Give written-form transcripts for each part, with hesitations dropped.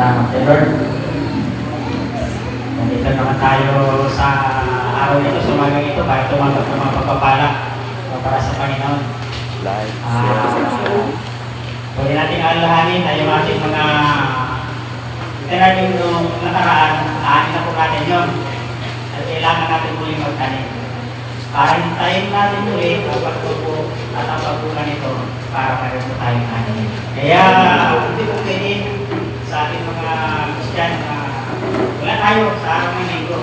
Salamat kay Lord. Nandito naman tayo sa araw nito, sa umagang ito, para tumanggap ng mga pagpapala para sa Panginoon. Pwede natin alalahanin na yung ating mga itinanim nung nakaraan, aanin na po natin yun. At kailangan natin muling magtanim. Para hintayin natin muli ang pagtubo at ang pagbulan nito para mayroon po tayong anin. Kaya hindi po pwede sa ating mga Kristiyan na wala tayo sa araw ng linggo.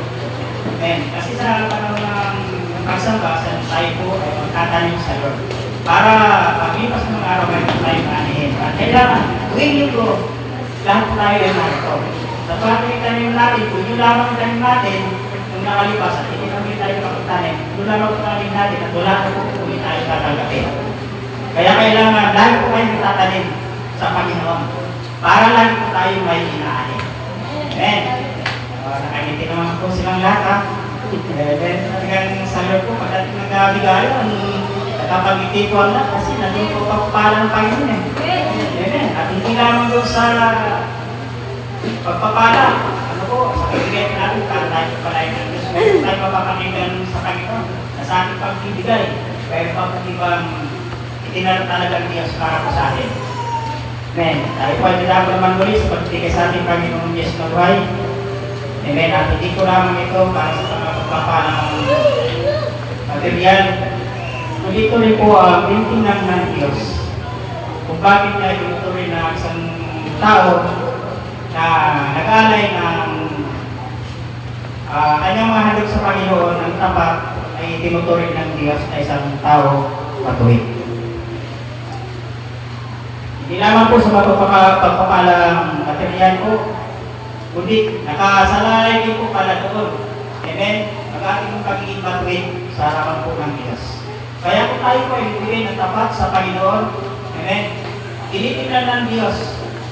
Kasi sa panahon ng pagsamba, tayo po ay magtatanim sa Lord. Para paglipas ng araw mayroon tayong anihin. At kailangan, tuwing linggo, lahat po tayo ay narito. Sa pagkaking tanim natin, kung yun lamang tanim natin, nung nakalipas at hindi namin tayo makatanim, doon lamang po namin natin at wala na po po tayo tatanggapin. Kaya kailangan, lagi po kayo magtatanim sa Panginoon para lagi po tayo may inaanin. Amen. Nakangiti naman po silang lahat ha. Talagang sa Lord po, pagdating nag-abigayo, nakapagiti po ang lahat kasi nandun po pagpapala ng Panginoon eh. Amen. At hindi lamang doon sa pagpapala, ano po, sa kaibigan natin, para tayo pagpalain ng Diyos. Kung tayo mapapakinggan sa Panginoon, na sa ating pagbibigay, kaya pa kung ibang itinalo talaga ng Diyos para po sa atin. Amen. Tayo po ay tinako naman muli sa pagbibigay sa ating Panginoon Diyos na buhay. Amen. At hindi ko lamang ito para sa pagpapala ng material. Kundi ito rin po ang bintinang ng Diyos. Kung bakit niya ito rin na isang tao na nag-alay ng kanyang mahandog sa Panginoon ng tapat ay tinuturing ng Diyos na isang tao matuwid. Hindi lamang po sa pagpapalang material po, kundi nakasalalay din po pala doon. Amen? Mag-ating pagiging matuwid sa harapan po ng Diyos. Kaya kung tayo po ay bibigay ng tapat sa Panginoon, amen? Tinitingnan ng Diyos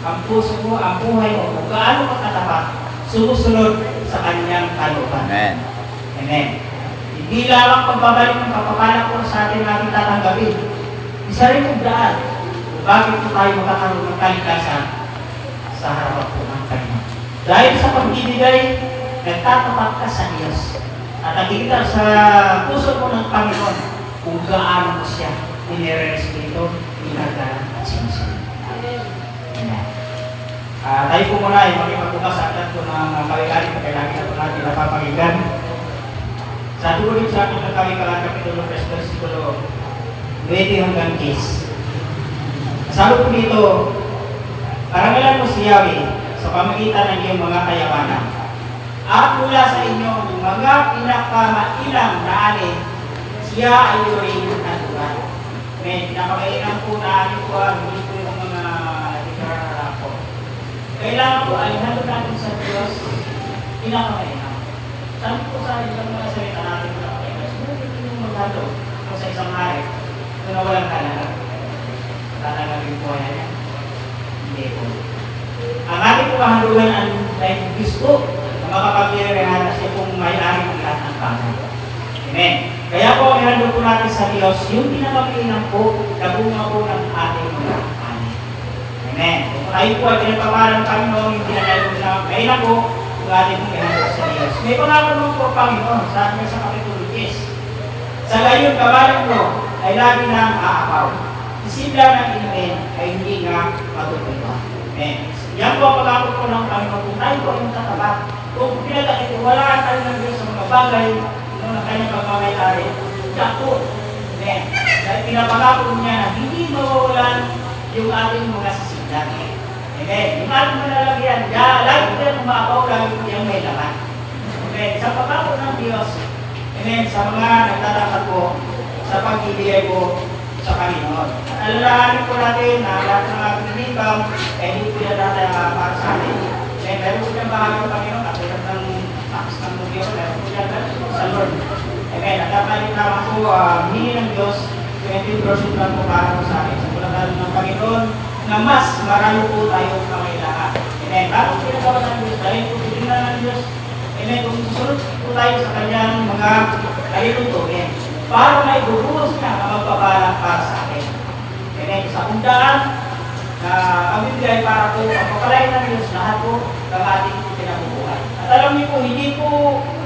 ang puso mo, ang buhay mo, kung gaano ka katapat, sumusunod sa kanyang kalooban. Amen. Amen. Hindi lamang pagbabalik ng kapapala po sa atin natin tatanggapin. Isa rin yung daan kung bakit po tayo magkakaroon ng kalikasan sa harapan po ng Panginoon. Dahil sa pagbibigay, nagtatapat ka sa Diyos. At nakikita sa puso mo ng Panginoon kung gaano mo siya inirespeto, inagalan at sinusunod. Amen. Tayo po muna ay magipagbukas sa atin po ng kawilanin na kailangan na po natin napapakinggan. Sa tuloy sa ating ng Kawikalan, Kapitulo 3, versikulo 20 hanggang 10. Sabi po dito, parangalan mo si Yahweh sa pamagitan ng iyong mga kayamanan. At mula sa inyong mga pinakamailang na alin, siya ay rin natural. May pinakailang po na alin po hindi po yung mga ikararap po. Kailangan po ay halo natin sa Diyos, pinakailang. Sabi po sa isang mga salita natin, sumunod yung maghalo kung sa isang hari, kung na walang kalalang. Tatanggapin po yan. Hindi po. Ang ating pamahaluan ay gusto na makapaglirihan na siya kung may-ari ng lahat ng bagay. Amen. Kaya po, ihando po natin sa Diyos yung pinakapilinan po na bunga po ng ating mga ani. Amen. Kung tayo po ay pinagpapala ng Panginoon, yung pinagay po na kailan po yung ating ihando sa Diyos. May pangako mo po, Panginoon, sa atin sa Kapitulo 10. Sa gayon, kabalan mo ay lagi nang aapaw. Isimla ng inumin ay hindi nga matutuwa. Amen. Yan po ang pagkakot po ng Panginoon. Kung tayo po ay matatabat, kung pinag-iwalaan tayo ng Diyos sa mga bagay ng kanyang pagmamayari, yan po. Amen. Dahil pinapagkakot niya na hindi mawawalan yung ating mga sisiglan. Amen. Yung ating malalagyan, lagi po yan umapaw, lagi po yan may laman. Amen. Sa pagkakot ng Diyos, amen, sa mga nagtatapat po, sa pagbibigay po sa Panginoon. At alalahanin po natin na lahat ng ating inibang ay hindi po yan natin para sa atin. Meron po yan bahagi ng Panginoon at meron ng tax ng mugyo, meron po yan sa Lord. Amen. At dapat naman po hiningi ng Diyos 20% lang po para po sa akin. Sa pulatan ng Panginoon na mas marami po tayo pangailangan. Amen. Bakit pinagawa ng Diyos? Dahil po titignan ng Diyos. Amen. Kung susunod po tayo sa kanyang mga kalilutuin, para may bubuhos niya ang magpapala para sa akin. Amen. Sa undaan, na ang Biblia ay para po pagpapalain ng Diyos lahat po ng ating pinabubuhay. At alam niyo po, hindi po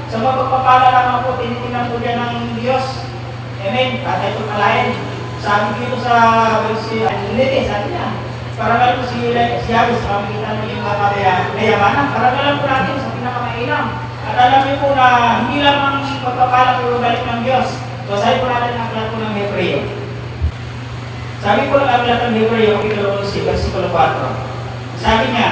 sa mapagpapala lamang po, tinitingnan po dyan ng Diyos. Amen. At ito palain. Sabi dito sa verse, sabi niya, parangal po si Abis sa pamagitan ng iyong kayamanan. Parangalan po natin sa pinakamainam. At alam niyo po na hindi lamang pagpapala po galing ng Diyos. So sabi po natin ang aklat po ng Hebreo. Sabi po ng aklat ng Hebreo, kapitulo 11, versikulo 4. Sabi niya,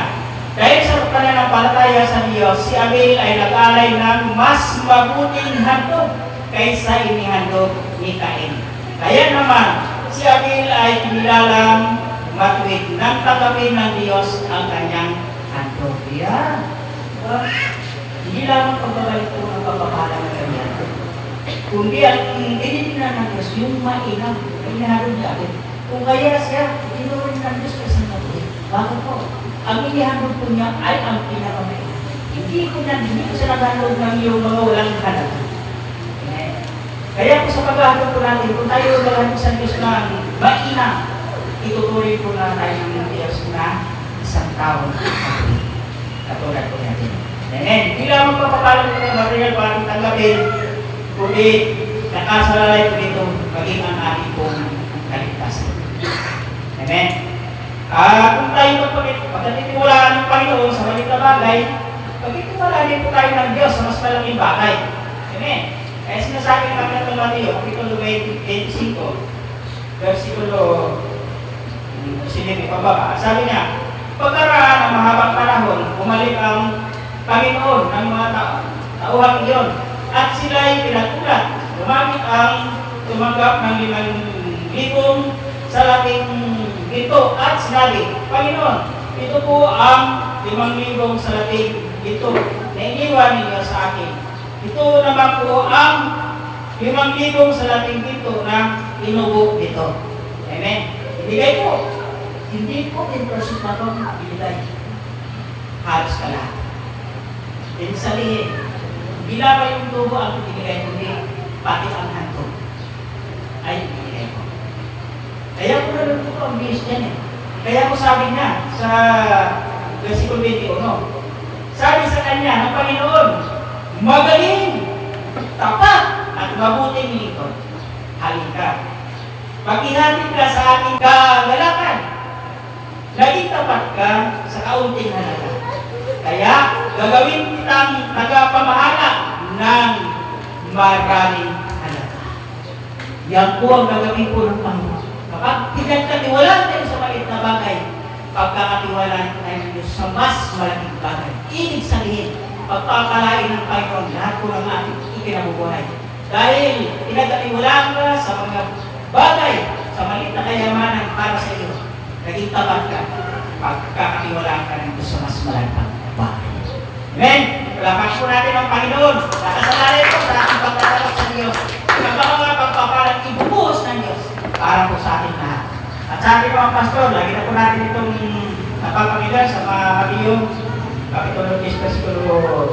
dahil sa pananampalataya sa Diyos, si Abel ay nag-alay ng mas mabuting handog kaysa inihandog ni Cain. Kaya naman, si Abel ay kinilalang matuwid nang tanggapin ng Diyos ang kanyang handog. Yan. Hindi lamang pagbabalik po ng pagpapala ng kanyang, kundi ang tinitingnan ng Diyos, yung mainam, ay inahandog ni Abel. Kung kaya siya, tinurin ng Diyos kasi matuwid. Bakit po? Ang inihandog po niya ay ang pinakamainam. Hindi ko siya naghandog ng iyong mga walang hanap. Kaya po sa paghahandog po natin, kung tayo naghandog sa Diyos na mainam, itutuloy po na tayo ng Diyos na isang tao. Katulad po natin. Amen. Hindi lamang papapalang po ng material para ating tanggapin, kundi nakasalalay po dito maging ang ating pong kaligtasan. Amen. Kung tayo pagkatitiwalaan ng Panginoon sa maliit na bagay, pagkatitiwalaan din po tayo ng Diyos sa mas malaking bagay. Amen. Kaya sinasabi ng aklat ng Mateo, kapitulo 25, versikulo 7 pababa. Sabi niya, pagkaraan ng mahabang panahon, bumalik ang Panginoon ng mga tauhang iyon, at sila ay pinatulat. Gumamit ang tumanggap ng 5,000 sa laking ito at sinabi, Panginoon, ito po ang 5,000 sa laking ito na iniwan ninyo sa akin. Ito naman po ang 5,000 sa laking ito na inubo ito. Amen. Ibigay po. Hindi po 10% na ito ibigay. Halos ka lahat. Ibig sabihin, hindi lamang yung tubo ang ibigay, kundi pati ang handog ay ibigay ko. Kaya ko na po ang bihis niyan eh. Kaya ko sabi niya sa versikulo 21, sabi sa kanya ng Panginoon, magaling, tapat, at mabuting lingkod. Halika. Paghihatid ka sa aking kagalakan. Naging tapat ka sa kaunting halaga. Kaya gagawin kitang tagapamahala ng maraming halaga. Yan po ang gagawin po ng Panginoon. Kapag pinagkatiwalaan tayo sa maliit na bagay, pagkakatiwalaan tayo ng Diyos sa mas malaking bagay. Ibig sabihin, pagpapalain ng Panginoon lahat po ng ating ikinabubuhay. Dahil pinagkatiwalaan ka sa mga bagay, sa maliit na kayamanan para sa iyo, naging tapat ka, pagkakatiwalaan ka ng Diyos sa mas malaking bagay. Amen? Palapak po natin ang Panginoon. Nakasalalay po sa ating pagtatalak sa Diyos. Mga pagpapalang ibubuhos ng Diyos para po sa ating lahat. At sa ating mga pastor, lagi na po natin itong napapakinggan sa mga kabiyong kapitulo 10, versikulo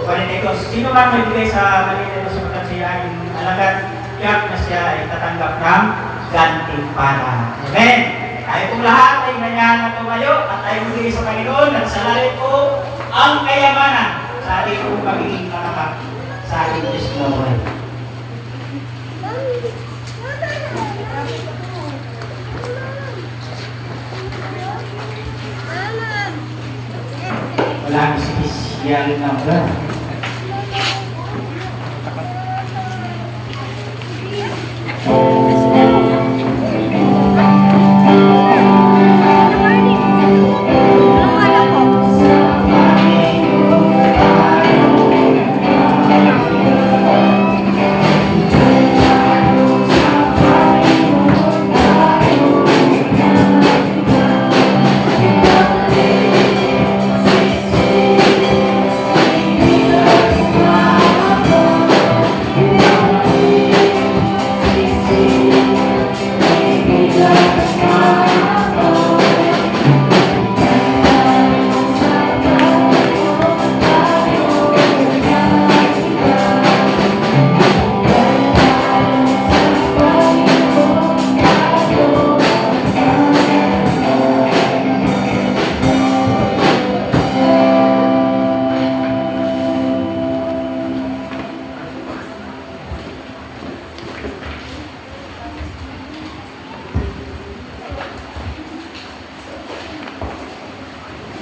42. Sino man may bigay sa maliit na sa matansiyaan yung alagad, tiyak na siya ay tatanggap ng gantimpala. Amen? Tayo pong lahat ay nanyahan na tumayo at tayo bigay sa Panginoon at salalay po ang kayamanan sa ating pong pagiging katapat sa ating Diyos na buhay. Wala ang spesial na ulan.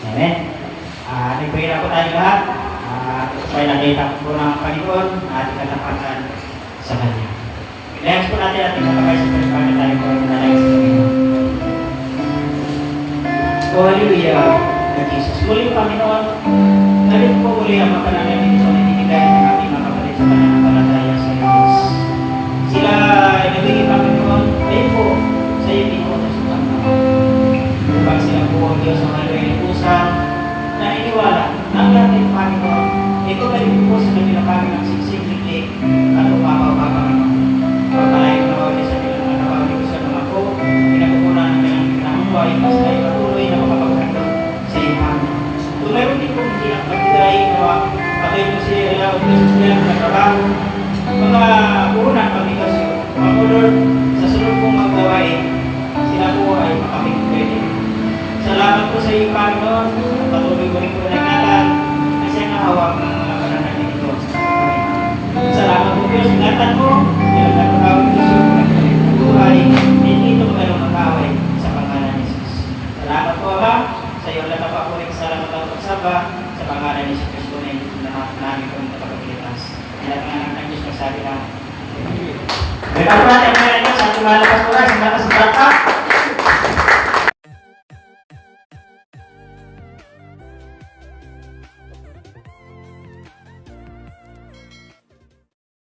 Amen. Nagpahirap na po tayo lahat. May nakita po ng Panginoon na ating katapakan sa Kanya. Relax po natin ating kapagay sa Panginoon tayo po ang nalagay sa Panginoon. So, hallelujah, Lord Jesus. Muli Panginoon, nalit po muli ang mapananalig dito na ibigay ng ating mga kapatid sa pananampalataya sa Diyos. Sila ay nabigay Panginoon, ayun po, sa iyo din po sa sumama. Upang sila po ang Diyos ang hallelujah pusang naniniwala na ang lahat ng Panginoon, ito na rin po sa kanila kami ng siksik-liklik at umapaw pa Panginoon. Pagpalain ko na wawali sa kanila ng natawag ko sa mga po, pinakukunan ng kanilang pinakamuhay, mas na ipatuloy na makapagkandong sa iyo Panginoon. Kung mayroon din po hindi ang pagkirahin na patay mo sila o Diyos sila ng nagtrabaho, mga unang pag-igasyo, mga Lord, sa sunod pong maggawain, sila po ay makapagpwede. Salamat po sa iyo Panginoon, at patuloy ko rin po nagnatal na siyang nahawak ng mga pananalig ito. Salamat po Diyos, ingatan mo, ilang nagpagawin Diyos yung buhay, hindi ito magandang mag-away sa pangalan ni Jesus. Salamat po Ama, sa iyo lang napapulik salamat ang pagsaba sa pangalan ni Jesus Cristo na hindi na namin po ng kapagilitas. Kaya nga ng Diyos magsabi na. May kapatid, may kapatid, sa ating mga lakas po na, sa lakas ng bata,